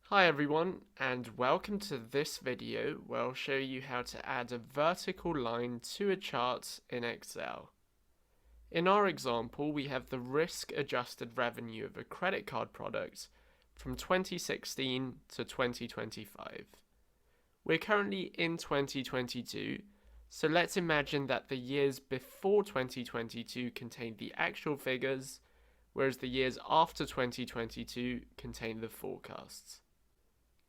Hi everyone, and welcome to this video where I'll show you how to add a vertical line to a chart in Excel. In our example, we have the risk-adjusted revenue of a credit card product from 2016 to 2025. We're currently in 2022, so let's imagine that the years before 2022 contain the actual figures, whereas the years after 2022 contain the forecasts.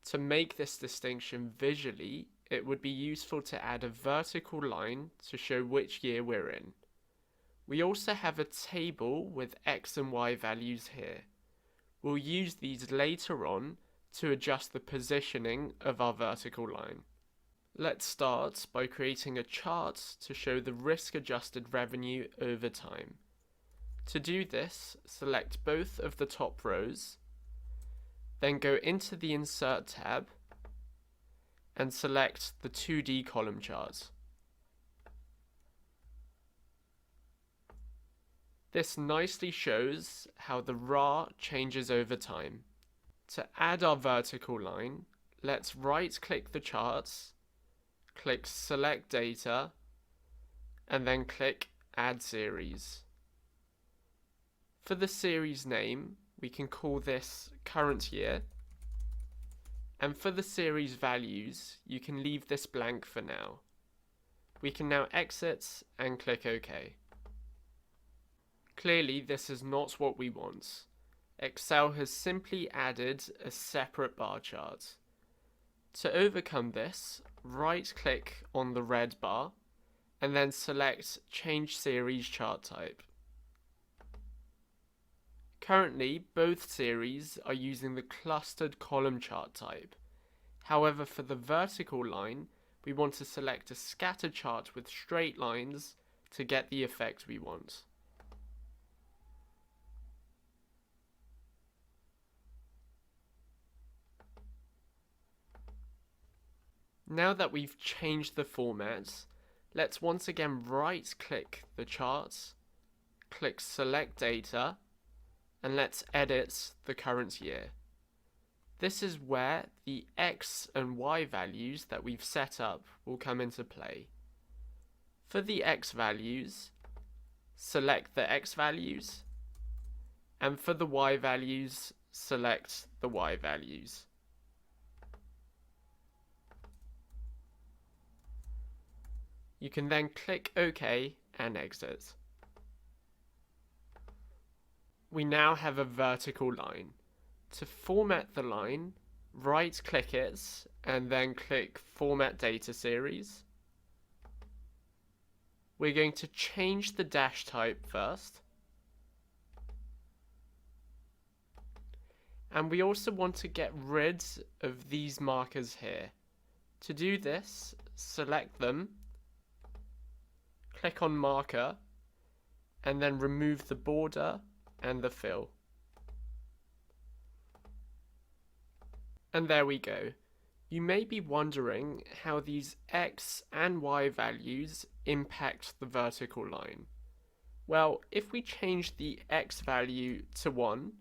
To make this distinction visually, it would be useful to add a vertical line to show which year we're in. We also have a table with X and Y values here. We'll use these later on to adjust the positioning of our vertical line. Let's start by creating a chart to show the risk-adjusted revenue over time. To do this, select both of the top rows, then go into the Insert tab and select the 2D column chart. This nicely shows how the RAR changes over time. To add our vertical line, let's right-click the charts, click Select Data, and then click Add Series. For the series name, we can call this current year, and for the series values, you can leave this blank for now. We can now exit and click OK. Clearly, this is not what we want. Excel has simply added a separate bar chart. To overcome this, right-click on the red bar, and then select Change Series Chart Type. Currently, both series are using the clustered column chart type. However, for the vertical line, we want to select a scatter chart with straight lines to get the effect we want. Now that we've changed the format, let's once again right-click the chart, click Select Data, and let's edit the current year. This is where the X and Y values that we've set up will come into play. For the X values, select the X values, and for the Y values, select the Y values. You can then click OK and exit. We now have a vertical line. To format the line, right-click it and then click Format Data Series. We're going to change the dash type first. And we also want to get rid of these markers here. To do this, select them, click on Marker, and then remove the border and the fill. And there we go. You may be wondering how these X and Y values impact the vertical line. Well, if we change the X value to 1,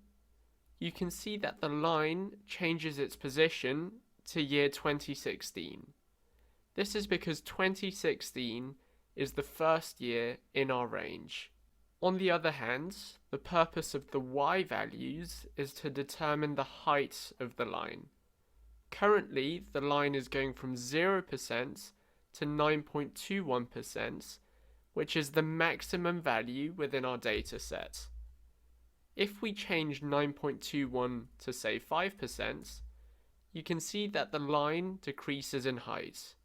you can see that the line changes its position to year 2016. This is because 2016 is the first year in our range. On the other hand, the purpose of the Y values is to determine the height of the line. Currently, the line is going from 0% to 9.21%, which is the maximum value within our data set. If we change 9.21 to say 5%, you can see that the line decreases in height.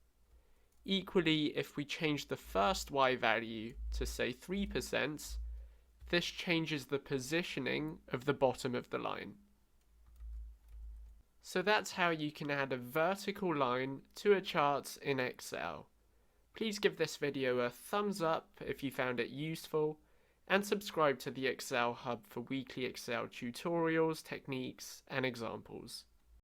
Equally, if we change the first Y value to say 3%, this changes the positioning of the bottom of the line. So that's how you can add a vertical line to a chart in Excel. Please give this video a thumbs up if you found it useful, and subscribe to the Excel Hub for weekly Excel tutorials, techniques, and examples.